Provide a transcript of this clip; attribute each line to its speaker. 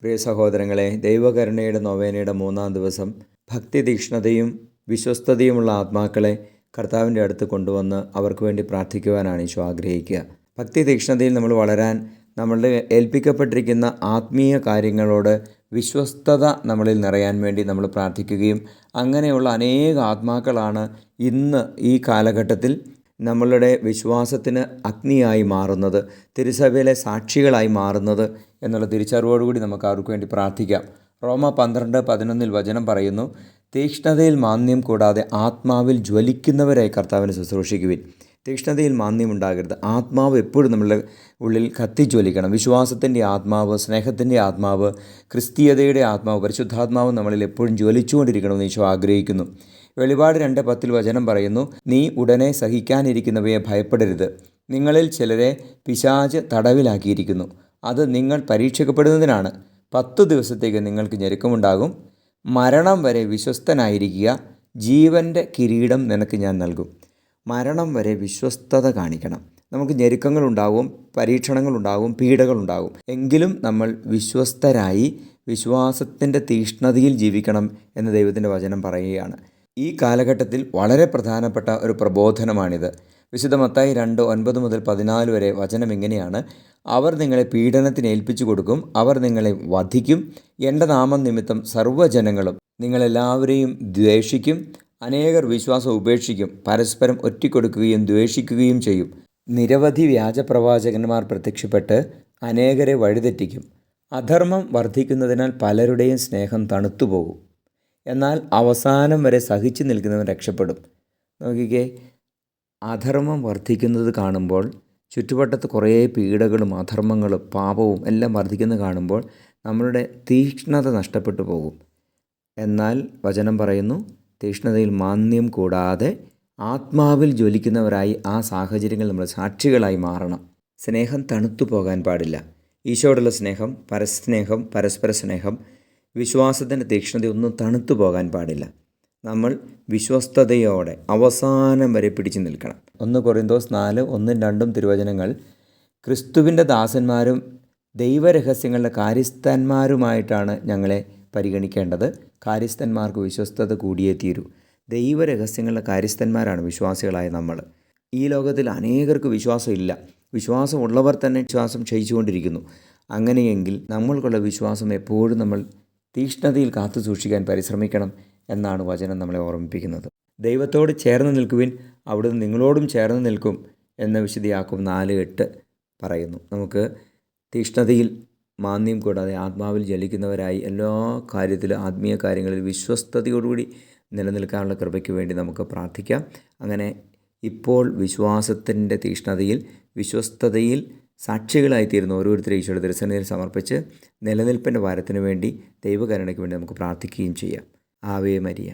Speaker 1: പ്രിയ സഹോദരങ്ങളെ, ദൈവകരുണയുടെ നൊവേനയുടെ 3-ാം ദിവസം ഭക്തിതീക്ഷ്ണതയും വിശ്വസ്തതയുമുള്ള ആത്മാക്കളെ കർത്താവിൻ്റെ അടുത്ത് കൊണ്ടുവന്ന് അവർക്ക് വേണ്ടി പ്രാർത്ഥിക്കുവാനാണ് ഈശോ ആഗ്രഹിക്കുക. ഭക്തിതീക്ഷ്ണതയിൽ നമ്മൾ വളരാൻ നമ്മളുടെ ഏൽപ്പിക്കപ്പെട്ടിരിക്കുന്ന ആത്മീയ കാര്യങ്ങളോട് വിശ്വസ്തത നമ്മളിൽ നിറയാൻ വേണ്ടി നമ്മൾ പ്രാർത്ഥിക്കുകയും അങ്ങനെയുള്ള അനേക ആത്മാക്കളാണ് ഇന്ന് ഈ കാലഘട്ടത്തിൽ നമ്മളുടെ വിശ്വാസത്തിന് അഗ്നിയായി മാറുന്നത്, തിരുസഭയിലെ സാക്ഷികളായി മാറുന്നത് എന്നുള്ള തിരിച്ചറിവോടുകൂടി നമുക്ക് അവർക്ക് വേണ്ടി പ്രാർത്ഥിക്കാം. റോമ 12:11 വചനം പറയുന്നു, തീക്ഷ്ണതയിൽ മാന്യം കൂടാതെ ആത്മാവിൽ ജ്വലിക്കുന്നവരായി കർത്താവിനെ ശുശ്രൂഷിക്കുവിൻ. തീക്ഷ്ണതയിൽ മാന്യം ഉണ്ടാകരുത്. ആത്മാവ് എപ്പോഴും നമ്മളുടെ ഉള്ളിൽ കത്തിജ്വലിക്കണം. വിശ്വാസത്തിൻ്റെ ആത്മാവ്, സ്നേഹത്തിൻ്റെ ആത്മാവ്, ക്രിസ്തീയതയുടെ ആത്മാവ്, പരിശുദ്ധാത്മാവ് നമ്മളിൽ എപ്പോഴും ജ്വലിച്ചുകൊണ്ടിരിക്കണമെന്ന് ഈശോ ആഗ്രഹിക്കുന്നു. വെളിപാട് 2:10 വചനം പറയുന്നു, നീ ഉടനെ സഹിക്കാനിരിക്കുന്നവയെ ഭയപ്പെടരുത്. നിങ്ങളിൽ ചിലരെ പിശാച് തടവിലാക്കിയിരിക്കുന്നു. അത് നിങ്ങൾ പരീക്ഷിക്കപ്പെടുന്നതിനാണ്. 10 ദിവസത്തേക്ക് നിങ്ങൾക്ക് ഞെരുക്കമുണ്ടാകും. മരണം വരെ വിശ്വസ്തനായിരിക്കുക. ജീവൻ്റെ കിരീടം നിനക്ക് ഞാൻ നൽകും. മരണം വരെ വിശ്വസ്തത കാണിക്കണം. നമുക്ക് ഞെരുക്കങ്ങളുണ്ടാവും, പരീക്ഷണങ്ങളുണ്ടാവും, പീഡകളുണ്ടാവും. എങ്കിലും നമ്മൾ വിശ്വസ്തരായി വിശ്വാസത്തിൻ്റെ തീക്ഷ്ണതയിൽ ജീവിക്കണം എന്ന് ദൈവത്തിൻ്റെ വചനം പറയുകയാണ്. ഈ കാലഘട്ടത്തിൽ വളരെ പ്രധാനപ്പെട്ട ഒരു പ്രബോധനമാണിത്. വിശുദ്ധ മത്തായി 2:9-14 വരെ വചനം ഇങ്ങനെയാണ്, അവർ നിങ്ങളെ പീഡനത്തിന് ഏൽപ്പിച്ചു കൊടുക്കും, അവർ നിങ്ങളെ വധിക്കും, എൻ്റെ നാമം നിമിത്തം സർവ്വജനങ്ങളും നിങ്ങളെല്ലാവരെയും ദ്വേഷിക്കും, അനേകർ വിശ്വാസം ഉപേക്ഷിക്കും, പരസ്പരം ഒറ്റിക്കൊടുക്കുകയും ദ്വേഷിക്കുകയും ചെയ്യും. നിരവധി വ്യാജപ്രവാചകന്മാർ പ്രത്യക്ഷപ്പെട്ട് അനേകരെ വഴിതെറ്റിക്കും. അധർമ്മം വർദ്ധിക്കുന്നതിനാൽ പലരുടെയും സ്നേഹം തണുത്തുപോകും. എന്നാൽ അവസാനം വരെ സഹിച്ചു നിൽക്കുന്നവൻ രക്ഷപ്പെടും. നോക്കിക്കേ, അധർമ്മം വർദ്ധിക്കുന്നത് കാണുമ്പോൾ, ചുറ്റുവട്ടത്ത് കുറേ പീഡകളും അധർമ്മങ്ങളും പാപവും എല്ലാം വർദ്ധിക്കുന്നത് കാണുമ്പോൾ നമ്മളുടെ തീക്ഷ്ണത നഷ്ടപ്പെട്ടു പോകും. എന്നാൽ വചനം പറയുന്നു, തീക്ഷ്ണതയിൽ മാന്യം കൂടാതെ ആത്മാവിൽ ജ്വലിക്കുന്നവരായി ആ സാഹചര്യങ്ങൾ നമ്മൾ സാക്ഷികളായി മാറണം. സ്നേഹം തണുത്തു പോകാൻ പാടില്ല. ഈശോയോടുള്ള സ്നേഹം, പരസ്നേഹം, പരസ്പര സ്നേഹം, വിശ്വാസത്തിൻ്റെ തീക്ഷ്ണതയൊന്നും തണുത്തു പോകാൻ പാടില്ല. നമ്മൾ വിശ്വസ്തയോടെ അവസാനം വരെ പിടിച്ചു നിൽക്കണം. 1 കൊറിന്തോസ് 4:1-2 തിരുവചനങ്ങൾ, ക്രിസ്തുവിൻ്റെ ദാസന്മാരും ദൈവരഹസ്യങ്ങളുടെ കാര്യസ്ഥന്മാരുമായിട്ടാണ് ഞങ്ങളെ പരിഗണിക്കേണ്ടത്. കാര്യസ്ഥന്മാർക്ക് വിശ്വസ്തത കൂടിയേ തീരൂ. ദൈവരഹസ്യങ്ങളുടെ കാര്യസ്ഥന്മാരാണ് വിശ്വാസികളായ നമ്മൾ. ഈ ലോകത്തിൽ അനേകർക്ക് വിശ്വാസമില്ല. വിശ്വാസമുള്ളവർ തന്നെ വിശ്വാസം ക്ഷയിച്ചുകൊണ്ടിരിക്കുന്നു. അങ്ങനെയെങ്കിൽ നമ്മൾക്കുള്ള വിശ്വാസം എപ്പോഴും നമ്മൾ തീക്ഷ്ണതയിൽ കാത്തു സൂക്ഷിക്കാൻ പരിശ്രമിക്കണം എന്നാണ് വചനം നമ്മളെ ഓർമ്മിപ്പിക്കുന്നത്. ദൈവത്തോട് ചേർന്ന് നിൽക്കുവിൻ, അവിടുന്ന് നിങ്ങളോടും ചേർന്ന് നിൽക്കും എന്ന് വിശുദ്ധ യാക്കോബ് 4:8 പറയുന്നു. നമുക്ക് തീക്ഷ്ണതയിൽ മാന്യം കൂടാതെ ആത്മാവിൽ ജ്വലിക്കുന്നവരായി എല്ലാ കാര്യത്തിലും, ആത്മീയ കാര്യങ്ങളിൽ വിശ്വസ്തയോടുകൂടി നിലനിൽക്കാനുള്ള കൃപയ്ക്ക് വേണ്ടി നമുക്ക് പ്രാർത്ഥിക്കാം. അങ്ങനെ ഇപ്പോൾ വിശ്വാസത്തിൻ്റെ തീക്ഷ്ണതയിൽ, വിശ്വസ്തതയിൽ സാക്ഷികളായിത്തീരുന്ന ഓരോരുത്തരും ഈശോയുടെ തിരുസന്നിധിയിൽ സമർപ്പിച്ച് നിലനിൽപ്പിൻ്റെ വാരത്തിന് വേണ്ടി, ദൈവകരുണയ്ക്ക് വേണ്ടി നമുക്ക് പ്രാർത്ഥിക്കുകയും ചെയ്യാം. Ave Maria.